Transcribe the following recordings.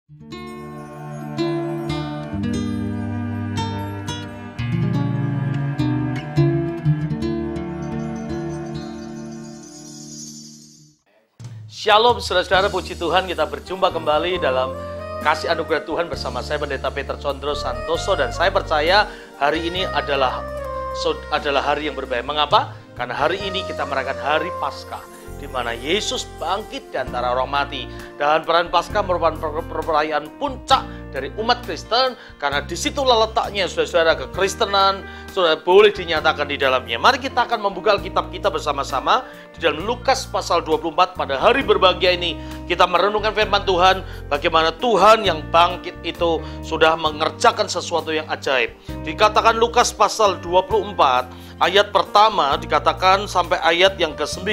Shalom saudara-saudara, puji Tuhan kita berjumpa kembali dalam kasih anugerah Tuhan bersama saya Pendeta Peter Condro Santoso. Dan saya percaya hari ini adalah hari yang berbeda. Mengapa? Karena hari ini kita merayakan hari Paskah, di mana Yesus bangkit di antara orang mati. Dan perayaan Paskah merupakan perayaan puncak dari umat Kristen, karena disitulah letaknya saudara-saudara kekristenan sudah boleh dinyatakan di dalamnya. Mari kita akan membuka Alkitab kita bersama-sama di dalam Lukas pasal 24. Pada hari berbahagia ini kita merenungkan firman Tuhan, bagaimana Tuhan yang bangkit itu sudah mengerjakan sesuatu yang ajaib. Dikatakan Lukas pasal 24 ayat pertama dikatakan sampai ayat yang ke-9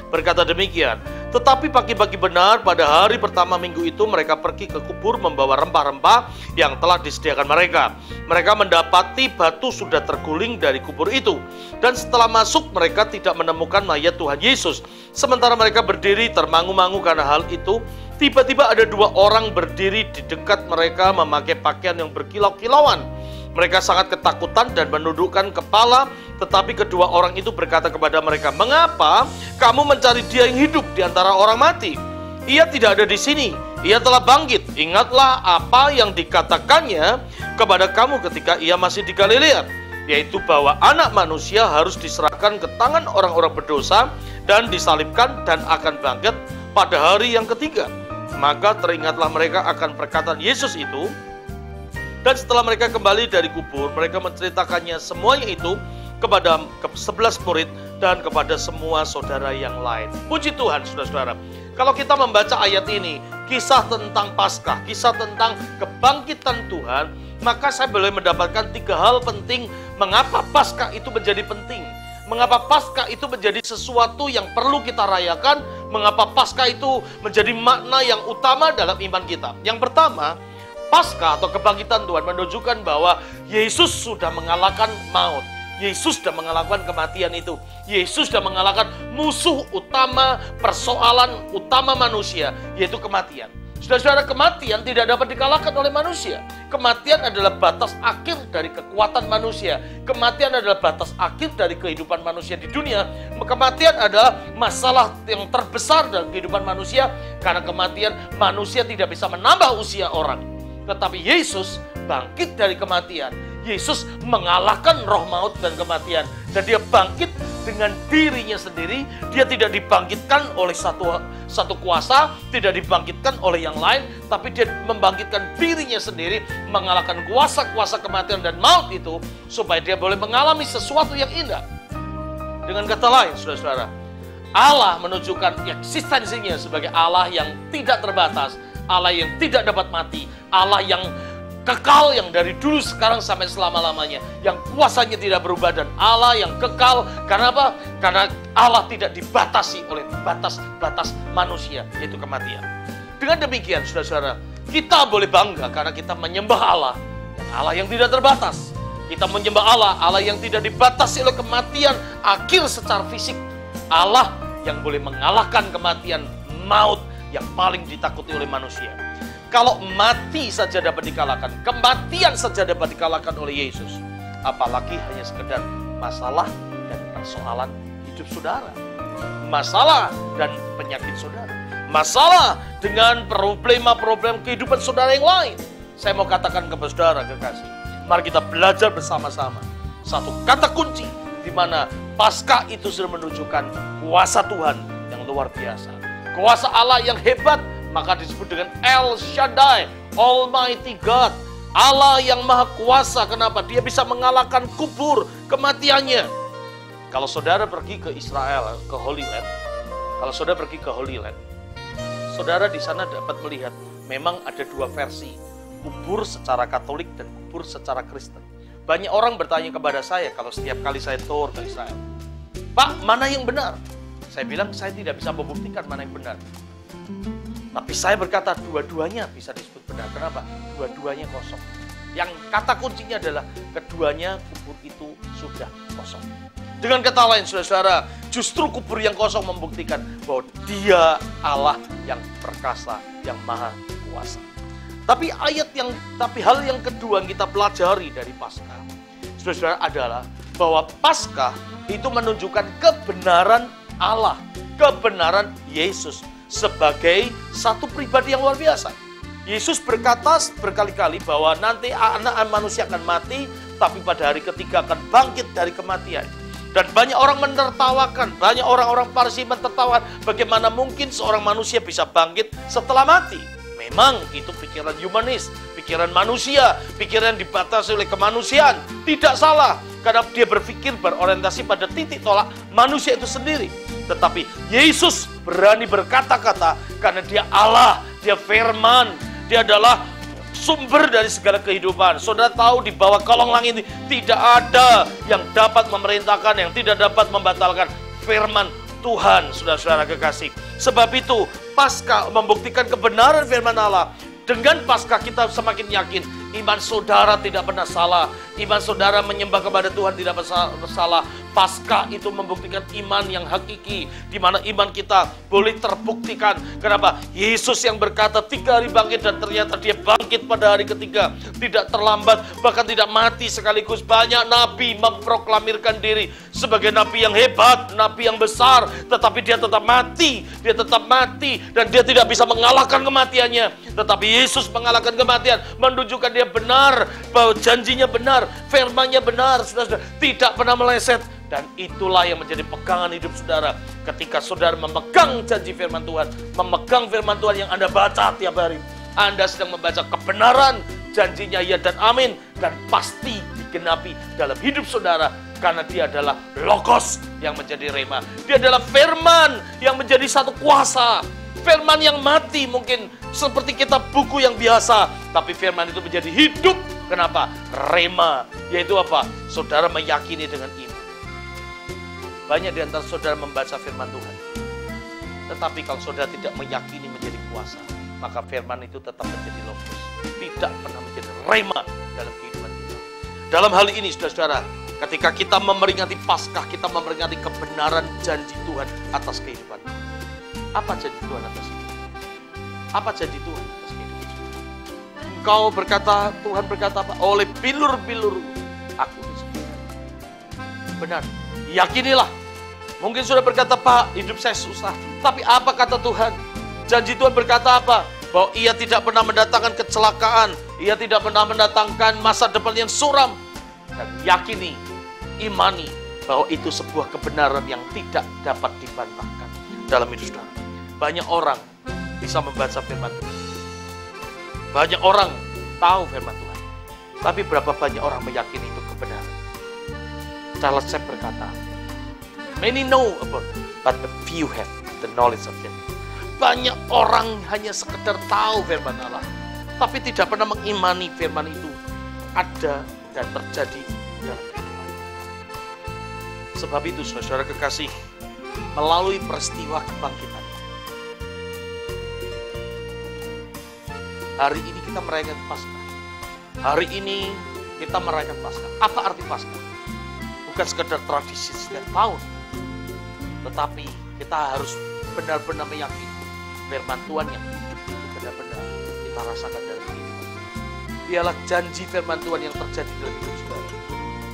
berkata demikian. Tetapi pagi-pagi benar pada hari pertama minggu itu mereka pergi ke kubur membawa rempah-rempah yang telah disediakan mereka. Mereka mendapati batu sudah terguling dari kubur itu. Dan setelah masuk mereka tidak menemukan mayat Tuhan Yesus. Sementara mereka berdiri termangu-mangu karena hal itu, tiba-tiba ada dua orang berdiri di dekat mereka memakai pakaian yang berkilau-kilauan. Mereka sangat ketakutan dan menundukkan kepala, tetapi kedua orang itu berkata kepada mereka, "Mengapa kamu mencari dia yang hidup di antara orang mati? Ia tidak ada di sini, ia telah bangkit. Ingatlah apa yang dikatakannya kepada kamu ketika ia masih di Galilea, yaitu bahwa anak manusia harus diserahkan ke tangan orang-orang berdosa dan disalibkan dan akan bangkit pada hari yang ketiga." Maka teringatlah mereka akan perkataan Yesus itu. Dan setelah mereka kembali dari kubur, mereka menceritakannya semuanya itu kepada 11 murid dan kepada semua saudara yang lain. Puji Tuhan, saudara-saudara. Kalau kita membaca ayat ini, kisah tentang Paskah, kisah tentang kebangkitan Tuhan, maka saya boleh mendapatkan 3 hal penting mengapa Paskah itu menjadi penting. Mengapa Paskah itu menjadi sesuatu yang perlu kita rayakan, mengapa Paskah itu menjadi makna yang utama dalam iman kita. Yang pertama, Paskah atau kebangkitan Tuhan menunjukkan bahwa Yesus sudah mengalahkan maut. Yesus sudah mengalahkan kematian itu. Yesus sudah mengalahkan musuh utama, persoalan utama manusia, yaitu kematian. Saudara-saudara, kematian tidak dapat dikalahkan oleh manusia. Kematian adalah batas akhir dari kekuatan manusia. Kematian adalah batas akhir dari kehidupan manusia di dunia. Kematian adalah masalah yang terbesar dalam kehidupan manusia, karena kematian manusia tidak bisa menambah usia orang. Tetapi Yesus bangkit dari kematian. Yesus mengalahkan roh maut dan kematian. Dan dia bangkit dengan dirinya sendiri. Dia tidak dibangkitkan oleh satu kuasa, tidak dibangkitkan oleh yang lain, tapi dia membangkitkan dirinya sendiri, mengalahkan kuasa-kuasa kematian dan maut itu, supaya dia boleh mengalami sesuatu yang indah. Dengan kata lain, saudara-saudara, Allah menunjukkan eksistensinya sebagai Allah yang tidak terbatas, Allah yang tidak dapat mati, Allah yang kekal, yang dari dulu, sekarang, sampai selama-lamanya, yang kuasanya tidak berubah, dan Allah yang kekal. Karena apa? Karena Allah tidak dibatasi oleh batas-batas manusia, yaitu kematian. Dengan demikian, saudara-saudara, kita boleh bangga karena kita menyembah Allah yang tidak terbatas. Kita menyembah Allah yang tidak dibatasi oleh kematian akhir secara fisik. Allah yang boleh mengalahkan kematian, maut yang paling ditakuti oleh manusia. Kalau mati saja dapat dikalahkan, kematian saja dapat dikalahkan oleh Yesus, apalagi hanya sekedar masalah dan persoalan hidup saudara, masalah dan penyakit saudara, masalah dengan problem kehidupan saudara yang lain. Saya mau katakan kepada saudara kekasih, mari kita belajar bersama-sama satu kata kunci di mana Paskah itu sudah menunjukkan kuasa Tuhan yang luar biasa, kuasa Allah yang hebat. Maka disebut dengan El Shaddai, Almighty God, Allah yang maha kuasa. Kenapa? Dia bisa mengalahkan kubur, kematiannya. Kalau saudara pergi ke Israel, ke Holy Land, saudara di sana dapat melihat memang ada 2 versi, kubur secara Katolik dan kubur secara Kristen. Banyak orang bertanya kepada saya kalau setiap kali saya tour ke Israel, "Pak, mana yang benar?" Saya bilang saya tidak bisa membuktikan mana yang benar. Tapi saya berkata dua-duanya bisa disebut benar. Kenapa? Dua-duanya kosong. Yang kata kuncinya adalah keduanya kubur itu sudah kosong. Dengan kata lain, saudara-saudara, justru kubur yang kosong membuktikan bahwa Dia Allah yang perkasa, yang maha kuasa. Tapi hal yang kedua yang kita pelajari dari Paskah, saudara-saudara, adalah bahwa Paskah itu menunjukkan kebenaran Allah, kebenaran Yesus sebagai satu pribadi yang luar biasa. Yesus berkata berkali-kali bahwa nanti anak manusia akan mati, tapi pada hari ketiga akan bangkit dari kematian. Dan banyak orang menertawakan, banyak orang-orang Farisi menertawakan bagaimana mungkin seorang manusia bisa bangkit setelah mati. Memang itu pikiran humanis, pikiran manusia, pikiran yang dibatasi oleh kemanusiaan. Tidak salah, karena dia berpikir berorientasi pada titik tolak manusia itu sendiri. Tetapi Yesus berani berkata-kata karena dia Allah, dia firman, dia adalah sumber dari segala kehidupan. Saudara tahu di bawah kolong langit ini tidak ada yang dapat memerintahkan, yang tidak dapat membatalkan firman Tuhan, saudara-saudara kekasih. Sebab itu Paskah membuktikan kebenaran firman Allah. Dengan Paskah kita semakin yakin iman saudara tidak pernah salah. Iman saudara menyembah kepada Tuhan tidak salah. Paskah itu membuktikan iman yang hakiki, di mana iman kita boleh terbuktikan. Kenapa? Yesus yang berkata 3 hari bangkit, dan ternyata dia bangkit pada hari ketiga. Tidak terlambat, bahkan tidak mati sekaligus. Banyak nabi memproklamirkan diri sebagai nabi yang hebat, nabi yang besar, tetapi dia tetap mati. Dia tetap mati, dan dia tidak bisa mengalahkan kematiannya. Tetapi Yesus mengalahkan kematian, menunjukkan dia benar, bahwa janjinya benar, firman-Nya benar, saudara-saudara, tidak pernah meleset. Dan itulah yang menjadi pegangan hidup saudara. Ketika saudara memegang janji firman Tuhan, memegang firman Tuhan yang Anda baca tiap hari, Anda sedang membaca kebenaran, janjinya ya dan amin, dan pasti digenapi dalam hidup saudara. Karena dia adalah Logos yang menjadi rema. Dia adalah firman yang menjadi satu kuasa. Firman yang mati mungkin seperti kitab buku yang biasa, tapi firman itu menjadi hidup. Kenapa? Rema, yaitu apa? Saudara meyakini dengan iman. Banyak di antara saudara membaca firman Tuhan, tetapi kalau saudara tidak meyakini menjadi kuasa, maka firman itu tetap menjadi logos, tidak pernah menjadi rema dalam kehidupan kita. Dalam hal ini, saudara-saudara, ketika kita memeringati Paskah, kita memeringati kebenaran janji Tuhan atas kehidupan. Apa janji Tuhan atas kehidupan? Apa janji Tuhan atas kehidupan? Engkau berkata, Tuhan berkata apa? Oleh bilur-bilur aku disembelih. Benar. Yakinilah. Mungkin sudah berkata, Pak, hidup saya susah. Tapi apa kata Tuhan? Janji Tuhan berkata apa? Bahwa ia tidak pernah mendatangkan kecelakaan. Ia tidak pernah mendatangkan masa depan yang suram. Dan yakini, imani bahwa itu sebuah kebenaran yang tidak dapat dibantahkan dalam hidup saudara. Banyak orang bisa membaca firman Tuhan. Banyak orang tahu firman Tuhan. Tapi berapa banyak orang meyakini itu kebenaran? Charles Chap berkata, many know about it, but the few have the knowledge of it. Banyak orang hanya sekedar tahu firman Allah, tapi tidak pernah mengimani firman itu ada dan terjadi dalam kehidupan. Sebab itu, saudara kekasih, melalui peristiwa kebangkitan, hari ini kita merayakan Paskah. Hari ini kita merayakan Paskah. Apa arti Paskah? Bukan sekedar tradisi setiap tahun, tetapi kita harus benar-benar meyakini firman Tuhan yang benar-benar kita rasakan dalam kehidupan. Biarlah janji firman Tuhan yang terjadi dalam hidup saudara,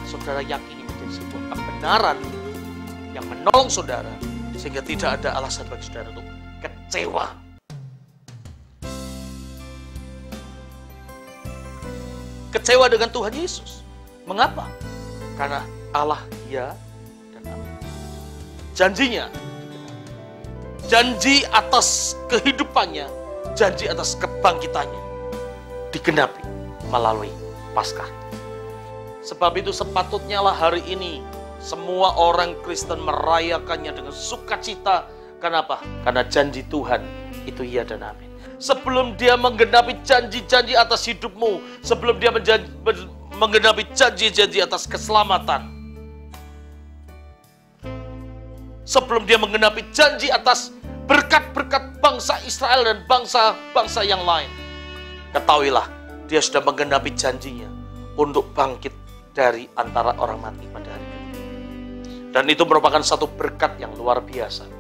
saudara yakini menjadi sebuah kebenaran yang menolong saudara, sehingga tidak ada alasan bagi saudara untuk kecewa. Kecewa dengan Tuhan Yesus. Mengapa? Karena Allah ya dan amin. Janjinya, janji atas kehidupannya, janji atas kebangkitannya digenapi melalui Paskah. Sebab itu sepatutnya lah hari ini semua orang Kristen merayakannya dengan sukacita. Kenapa? Karena janji Tuhan itu ya dan amin. Sebelum dia menggenapi janji-janji atas hidupmu, sebelum dia menggenapi janji-janji atas keselamatan, sebelum dia menggenapi janji atas berkat-berkat bangsa Israel dan bangsa-bangsa yang lain, ketahuilah dia sudah menggenapi janjinya untuk bangkit dari antara orang mati pada hari ini. Dan itu merupakan satu berkat yang luar biasa.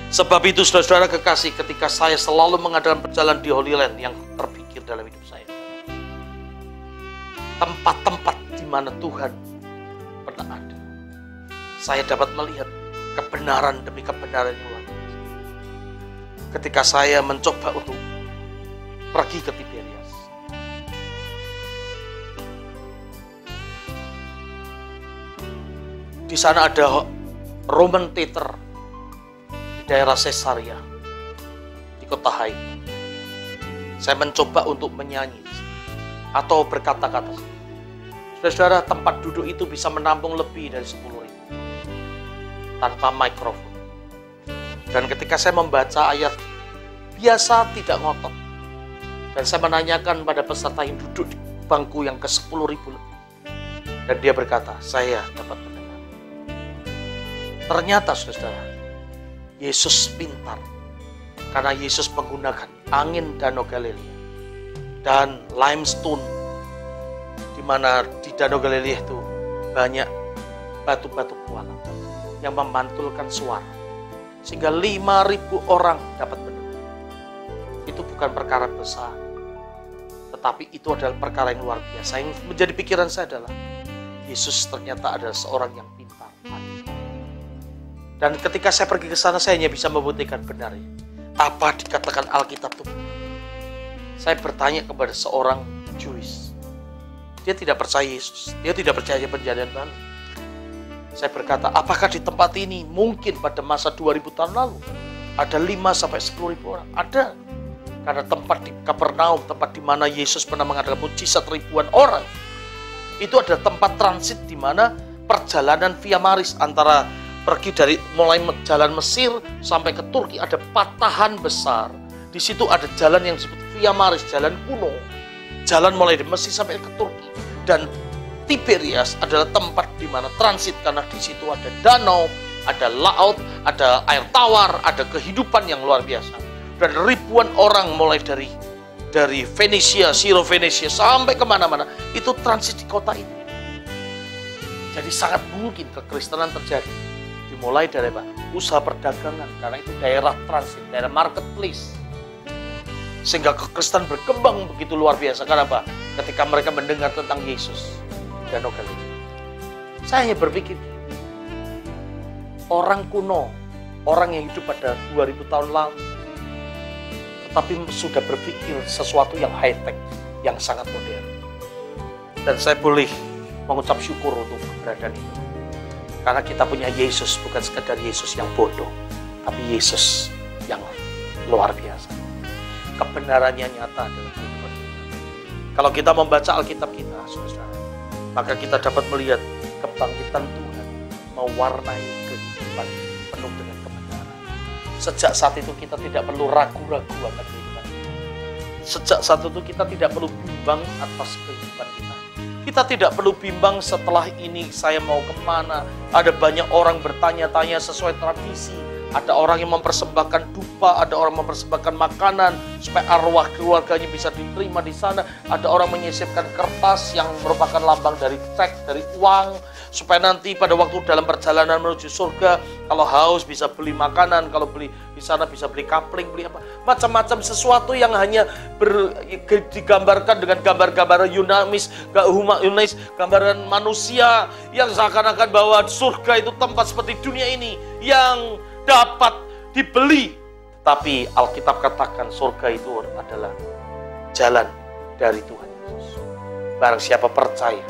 Sebab itu, saudara-saudara kekasih, ketika saya selalu mengadakan perjalanan di Holy Land yang terpikir, berpikir dalam hidup saya. Tempat-tempat di mana Tuhan pernah ada. Saya dapat melihat kebenaran demi kebenaran yang luar biasa. Ketika saya mencoba untuk pergi ke Tiberias, di sana ada Roman Theater di daerah Caesarea di kota Haifa. Saya mencoba untuk menyanyi atau berkata-kata. Saudara-saudara, tempat duduk itu bisa menampung lebih dari 10.000 tanpa mikrofon. Dan ketika saya membaca ayat biasa tidak ngotot, dan saya menanyakan pada peserta yang duduk di bangku yang ke 10.000 lebih, dan dia berkata, saya dapat mendengar. Ternyata saudara, Yesus pintar, karena Yesus menggunakan angin Danau Galilea dan limestone, di mana di Danau Galilea itu banyak batu-batu kuala yang memantulkan suara, sehingga 5.000 orang dapat mendengar. Itu bukan perkara besar, tetapi itu adalah perkara yang luar biasa. Yang menjadi pikiran saya adalah, Yesus ternyata adalah seorang yang pintar. Dan ketika saya pergi ke sana, saya hanya bisa membuktikan benarnya. Apa dikatakan Alkitab itu? Saya bertanya kepada seorang Jewish. Dia tidak percaya Yesus. Dia tidak percaya perjanjian baru. Saya berkata, apakah di tempat ini mungkin pada masa 2000 tahun lalu ada 5-10.000 orang? Ada. Karena tempat di Kapernaum, tempat di mana Yesus pernah mengadakan mujizat ribuan orang, itu adalah tempat transit di mana perjalanan Via Maris antara pergi dari mulai jalan Mesir sampai ke Turki, ada patahan besar. Di situ ada jalan yang disebut Via Maris, jalan kuno. Jalan mulai dari Mesir sampai ke Turki. Dan Tiberias adalah tempat di mana transit, karena di situ ada danau, ada laut, ada air tawar, ada kehidupan yang luar biasa. Dan ribuan orang mulai dari Venesia, Syro Venesia sampai kemana-mana, itu transit di kota ini. Jadi sangat mungkin kekristenan terjadi dimulai dari apa? Usaha perdagangan, karena itu daerah transit, daerah marketplace. Sehingga kekristenan berkembang begitu luar biasa. Karena apa? Ketika mereka mendengar tentang Yesus dan Galilea. Saya hanya berpikir, orang kuno, orang yang hidup pada 2000 tahun lalu, tetapi sudah berpikir sesuatu yang high-tech, yang sangat modern. Dan saya boleh mengucap syukur untuk keberadaan itu. Karena kita punya Yesus, bukan sekadar Yesus yang bodoh, tapi Yesus yang luar biasa. Kebenarannya nyata dalam kehidupan kita. Kalau kita membaca Alkitab kita, saudara, maka kita dapat melihat kebangkitan Tuhan mewarnai kehidupan penuh dengan kebenaran. Sejak saat itu kita tidak perlu ragu-ragu akan kehidupan kita. Sejak saat itu kita tidak perlu bimbang atas kehidupan kita. Kita tidak perlu bimbang setelah ini saya mau kemana. Ada banyak orang bertanya-tanya sesuai tradisi. Ada orang yang mempersembahkan dupa, ada orang mempersembahkan makanan supaya arwah keluarganya bisa diterima di sana. Ada orang menyisipkan kertas yang merupakan lambang dari cek, dari uang, supaya nanti pada waktu dalam perjalanan menuju surga, kalau haus bisa beli makanan, kalau beli di sana bisa beli kapling, beli apa, macam-macam sesuatu yang hanya digambarkan dengan gambar-gambar Yunanis, gambaran manusia yang seakan-akan bahwa surga itu tempat seperti dunia ini yang dapat dibeli. Tapi Alkitab katakan surga itu adalah jalan dari Tuhan Yesus. Barang siapa percaya,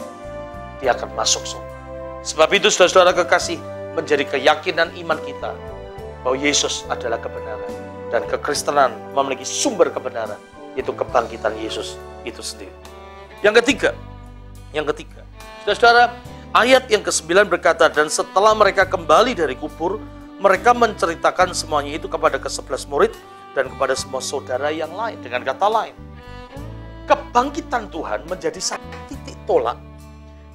dia akan masuk surga. Sebab itu saudara-saudara kekasih, menjadi keyakinan iman kita bahwa Yesus adalah kebenaran. Dan kekristenan memiliki sumber kebenaran, yaitu kebangkitan Yesus itu sendiri. Yang ketiga, saudara-saudara, ayat yang ke-9 berkata, dan setelah mereka kembali dari kubur, mereka menceritakan semuanya itu kepada ke-11 murid dan kepada semua saudara yang lain. Dengan kata lain, kebangkitan Tuhan menjadi satu titik tolak.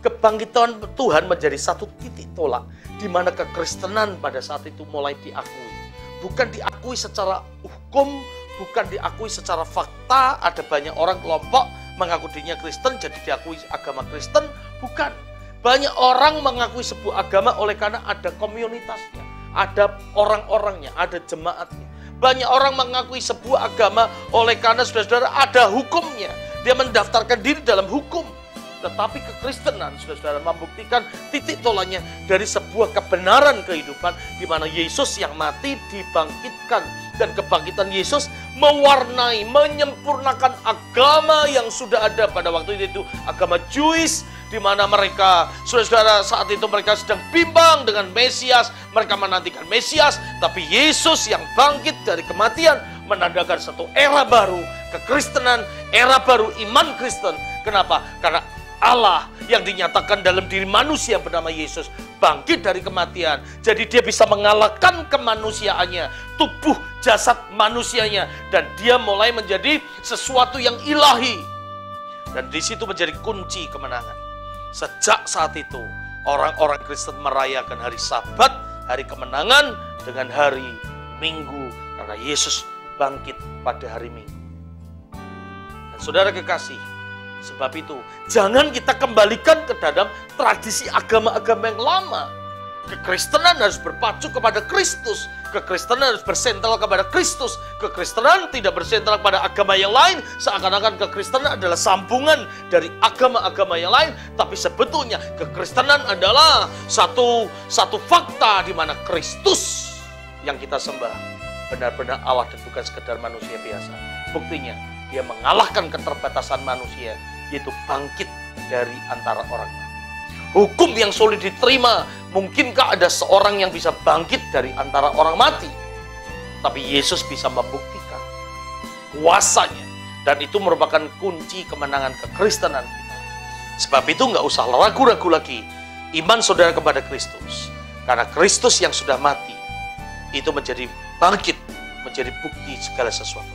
Kebangkitan Tuhan menjadi satu titik tolak di mana kekristenan pada saat itu mulai diakui. Bukan diakui secara hukum, bukan diakui secara fakta. Ada banyak orang kelompok mengaku dirinya Kristen jadi diakui agama Kristen. Bukan. Banyak orang mengakui sebuah agama oleh karena ada komunitasnya, ada orang-orangnya, ada jemaatnya. Banyak orang mengakui sebuah agama oleh karena saudara-saudara ada hukumnya. Dia mendaftarkan diri dalam hukum. Tetapi kekristenan, saudara-saudara, membuktikan titik tolaknya dari sebuah kebenaran kehidupan di mana Yesus yang mati dibangkitkan. Dan kebangkitan Yesus mewarnai, menyempurnakan agama yang sudah ada pada waktu itu. Agama Jewish, di mana mereka, saudara-saudara, saat itu mereka sedang bimbang dengan Mesias. Mereka menantikan Mesias, tapi Yesus yang bangkit dari kematian menandakan satu era baru, kekristenan, era baru iman Kristen. Kenapa? Karena Allah yang dinyatakan dalam diri manusia bernama Yesus bangkit dari kematian. Jadi dia bisa mengalahkan kemanusiaannya, tubuh jasad manusianya, dan dia mulai menjadi sesuatu yang ilahi. Dan di situ menjadi kunci kemenangan. Sejak saat itu orang-orang Kristen merayakan hari Sabat, hari kemenangan, dengan hari Minggu karena Yesus bangkit pada hari Minggu. Dan saudara kekasih, sebab itu, jangan kita kembalikan ke dalam tradisi agama-agama yang lama. Kekristenan harus berpacu kepada Kristus. Kekristenan harus bersentral kepada Kristus. Kekristenan tidak bersentral kepada agama yang lain. Seakan-akan kekristenan adalah sambungan dari agama-agama yang lain. Tapi sebetulnya kekristenan adalah satu fakta di mana Kristus yang kita sembah benar-benar Allah dan bukan sekedar manusia biasa. Buktinya, dia mengalahkan keterbatasan manusia, yaitu bangkit dari antara orang mati. Hukum yang sulit diterima, mungkinkah ada seorang yang bisa bangkit dari antara orang mati? Tapi Yesus bisa membuktikan kuasanya, dan itu merupakan kunci kemenangan kekristenan kita. Sebab itu nggak usah ragu-ragu lagi iman saudara kepada Kristus, karena Kristus yang sudah mati itu menjadi bangkit, menjadi bukti segala sesuatu.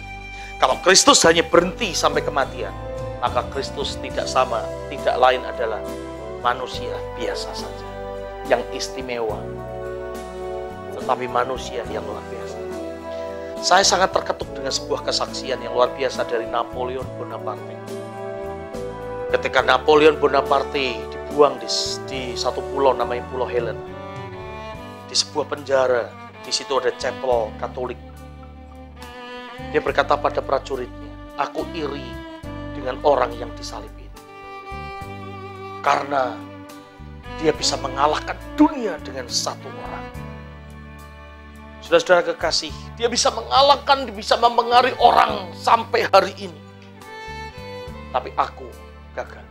Kalau Kristus hanya berhenti sampai kematian, maka Kristus tidak sama, tidak lain adalah manusia biasa saja, yang istimewa, tetapi manusia yang luar biasa. Saya sangat terketuk dengan sebuah kesaksian yang luar biasa dari Napoleon Bonaparte. Ketika Napoleon Bonaparte dibuang di satu pulau namanya Pulau Helena, di sebuah penjara, di situ ada chapel Katolik. Dia berkata pada prajuritnya, "Aku iri dengan orang yang disalib ini. Karena dia bisa mengalahkan dunia dengan satu orang." Saudara-saudara kekasih, dia bisa mengalahkan, bisa mempengaruhi orang sampai hari ini. Tapi aku gagal.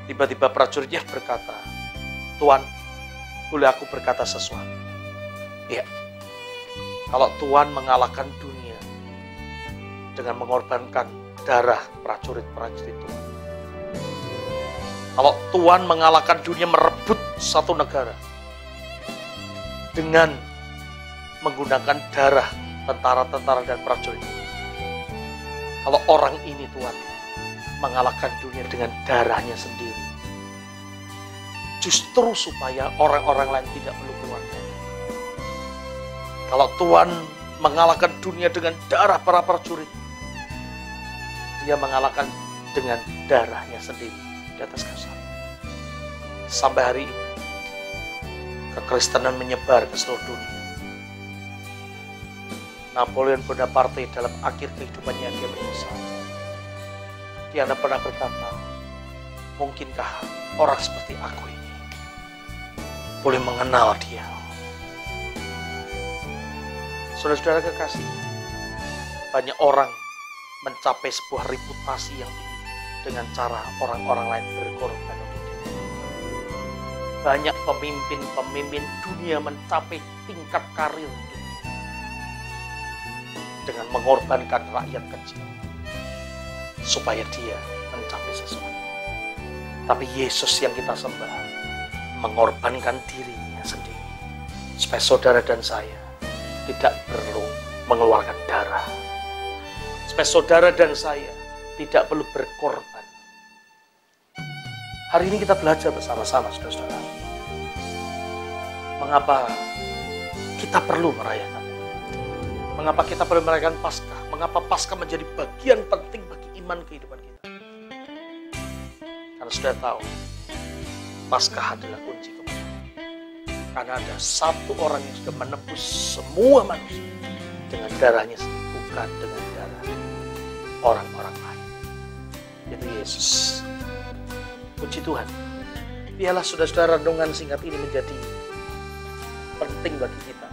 Tiba-tiba prajuritnya berkata, "Tuan, boleh aku berkata sesuatu?" "Iya. Kalau Tuhan mengalahkan dunia dengan mengorbankan darah prajurit-prajurit Tuhan. Kalau Tuhan mengalahkan dunia merebut satu negara dengan menggunakan darah tentara-tentara dan prajurit. Kalau orang ini Tuhan mengalahkan dunia dengan darahnya sendiri, justru supaya orang-orang lain tidak perlu keluar. Kalau Tuhan mengalahkan dunia dengan darah para prajurit, dia mengalahkan dengan darahnya sendiri di atas kayu salib. Sampai hari ini, kekristenan menyebar ke seluruh dunia. Napoleon Bonaparte dalam akhir kehidupannya dia menyesal. Dia pernah berkata, "Mungkinkah orang seperti aku ini boleh mengenal dia?" Saudara-saudara kekasih, banyak orang mencapai sebuah reputasi yang tinggi dengan cara orang-orang lain berkorban untuk dia. Banyak pemimpin dunia mencapai tingkat karir dunia dengan mengorbankan rakyat kecil supaya dia mencapai sesuatu. Tapi Yesus yang kita sembah mengorbankan dirinya sendiri supaya saudara dan saya tidak perlu mengeluarkan darah, supaya saudara dan saya tidak perlu berkorban. Hari ini kita belajar bersama-sama, saudara-saudara, mengapa kita perlu merayakan, mengapa kita perlu merayakan Paskah, mengapa Paskah menjadi bagian penting bagi iman kehidupan kita. Karena sudah tahu, Paskah adalah kunci kemenangan. Karena ada satu orang yang sudah menebus semua manusia, dengan darahnya sendiri, bukan dengan darah orang-orang lain. Itu Yesus. Puji Tuhan. Biarlah saudara-saudara renungan singkat ini menjadi penting bagi kita.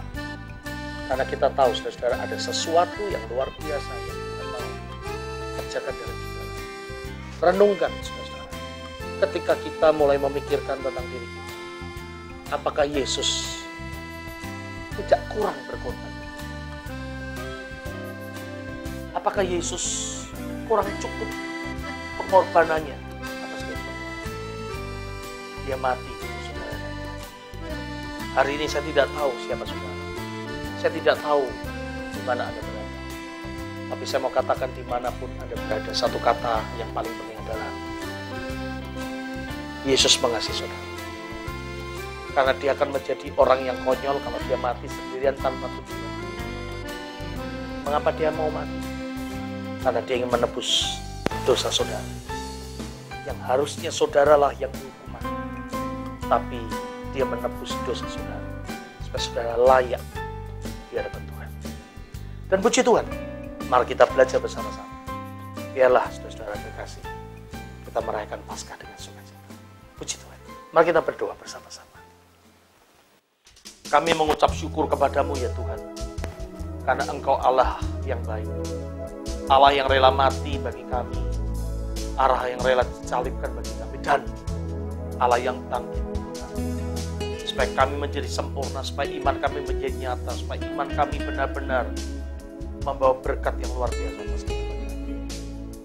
Karena kita tahu saudara-saudara ada sesuatu yang luar biasa yang Tuhan mau kerjakan dalam kita. Renungkan saudara-saudara. Ketika kita mulai memikirkan tentang diri kita, apakah Yesus tidak kurang berkorban? Apakah Yesus kurang cukup pengorbanannya atas kita? Dia mati, saudara. Hari ini saya tidak tahu siapa saudara. Saya tidak tahu di mana Anda berada. Tapi saya mau katakan dimanapun Anda berada, satu kata yang paling penting adalah Yesus mengasihi saudara. Karena dia akan menjadi orang yang konyol kalau dia mati sendirian tanpa tujuan. Mengapa dia mau mati? Karena dia ingin menebus dosa saudara. Yang harusnya saudaralah yang dihukum mati. Tapi dia menebus dosa saudara. Supaya saudara layak di hadapan Tuhan. Dan puji Tuhan, mari kita belajar bersama-sama. Biarlah saudara-saudara kekasih, kita merayakan Paskah dengan sukacita. Puji Tuhan. Mari kita berdoa bersama-sama. Kami mengucap syukur kepadamu ya Tuhan, karena Engkau Allah yang baik, Allah yang rela mati bagi kami, Allah yang rela dicalibkan bagi kami, dan Allah yang bangkit supaya kami menjadi sempurna, supaya iman kami menjadi nyata, supaya iman kami benar-benar membawa berkat yang luar biasa atas kehidupan kami.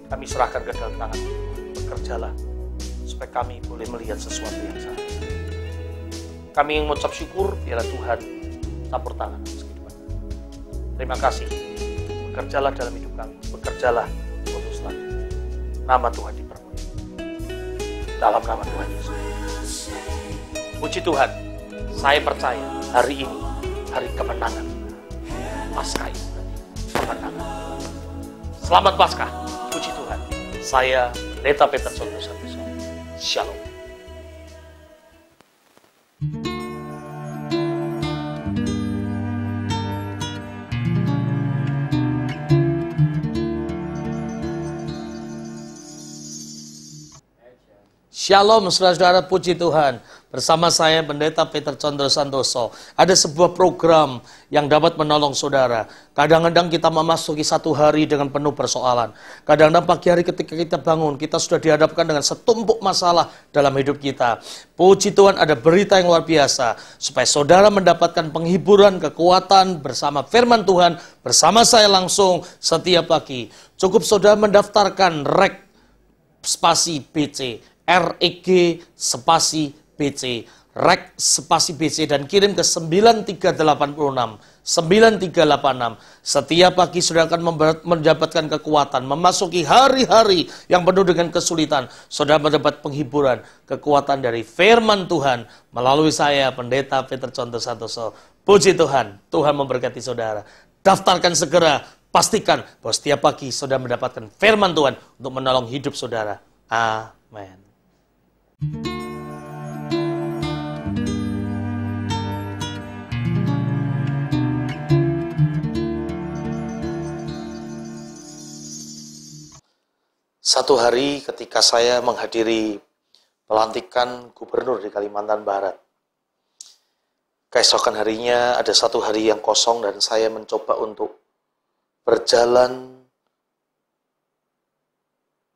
Kami serahkan ke dalam tangan Tuhan. Bekerjalah supaya kami boleh melihat sesuatu yang salah. Kami ingin mengucap syukur, biarlah Tuhan campur tangan atas kehidupan kami. Terima kasih. Bekerjalah dalam hidup kami. Bekerjalah untuk selanjutnya. Nama Tuhan dipermuliakan. Dalam nama Tuhan Yesus. Puji Tuhan. Saya percaya hari ini hari kemenangan. Paskah itu kemenangan. Selamat Paskah. Puji Tuhan. Saya Pendeta Peter Sondro Santoso. Shalom. Shalom saudara-saudara, puji Tuhan. Bersama saya Pendeta Peter Sondro Santoso. Ada sebuah program yang dapat menolong saudara. Kadang-kadang kita memasuki satu hari dengan penuh persoalan. Kadang-kadang pagi hari ketika kita bangun, kita sudah dihadapkan dengan setumpuk masalah dalam hidup kita. Puji Tuhan, ada berita yang luar biasa. Supaya saudara mendapatkan penghiburan, kekuatan bersama firman Tuhan. Bersama saya langsung setiap pagi. Cukup saudara mendaftarkan REG spasi BC. REG spasi BC, REG spasi BC, dan kirim ke 9386, 9386. Setiap pagi saudara akan mendapatkan kekuatan, memasuki hari-hari yang penuh dengan kesulitan. Saudara mendapat penghiburan, kekuatan dari firman Tuhan melalui saya, Pendeta Peter Sondro Santoso. Puji Tuhan, Tuhan memberkati saudara. Daftarkan segera, pastikan bahwa setiap pagi saudara mendapatkan firman Tuhan untuk menolong hidup saudara. Amin. Satu hari ketika saya menghadiri pelantikan gubernur di Kalimantan Barat, keesokan harinya ada satu hari yang kosong dan saya mencoba untuk berjalan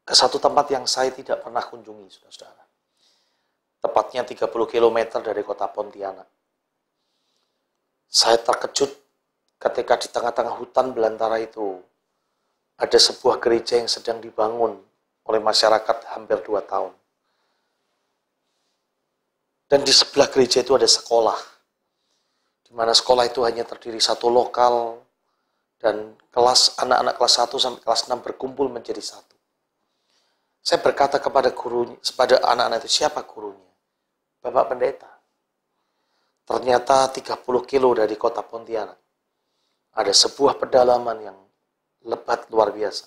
ke satu tempat yang saya tidak pernah kunjungi, saudara-saudara. Tepatnya 30 km dari kota Pontianak. Saya terkejut ketika di tengah-tengah hutan belantara itu ada sebuah gereja yang sedang dibangun oleh masyarakat hampir 2 tahun. Dan di sebelah gereja itu ada sekolah, di mana sekolah itu hanya terdiri satu lokal, dan kelas anak-anak kelas 1 sampai kelas 6 berkumpul menjadi satu. Saya berkata kepada gurunya, kepada anak-anak itu, siapa gurunya? Bapak Pendeta. Ternyata 30 kilo dari kota Pontianak ada sebuah pedalaman yang lebat luar biasa,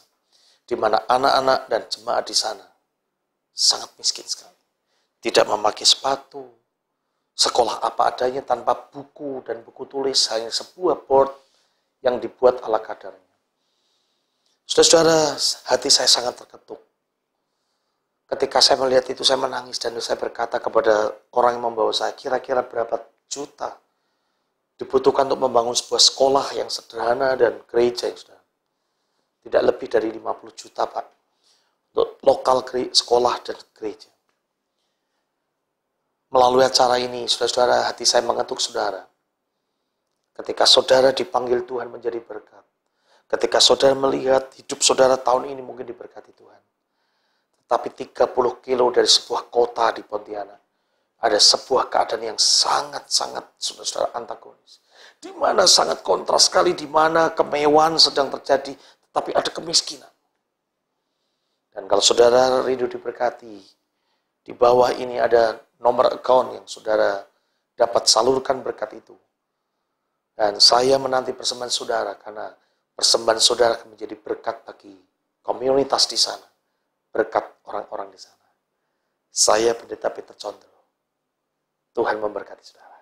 di mana anak-anak dan jemaat di sana sangat miskin sekali. Tidak memakai sepatu, sekolah apa adanya tanpa buku dan buku tulis, hanya sebuah board yang dibuat ala kadarnya. Saudara-saudara, hati saya sangat terketuk. Ketika saya melihat itu, saya menangis dan saya berkata kepada orang yang membawa saya, kira-kira berapa juta dibutuhkan untuk membangun sebuah sekolah yang sederhana dan gereja yang sederhana. Tidak lebih dari 50 juta, Pak, untuk lokal sekolah dan gereja. Melalui acara ini, saudara-saudara, hati saya mengetuk saudara. Ketika saudara dipanggil Tuhan menjadi berkat. Ketika saudara melihat hidup saudara tahun ini mungkin diberkati Tuhan. Tetapi 30 kilo dari sebuah kota di Pontianak, ada sebuah keadaan yang sangat-sangat saudara antagonis. Di mana sangat kontras sekali, di mana kemewahan sedang terjadi, tetapi ada kemiskinan. Dan kalau saudara rindu diberkati, di bawah ini ada nomor account yang saudara dapat salurkan berkat itu. Dan saya menanti persembahan saudara, karena persembahan saudara akan menjadi berkat bagi komunitas di sana. Berkat orang-orang di sana. Saya Pendeta Peter Condro. Tuhan memberkati saudara.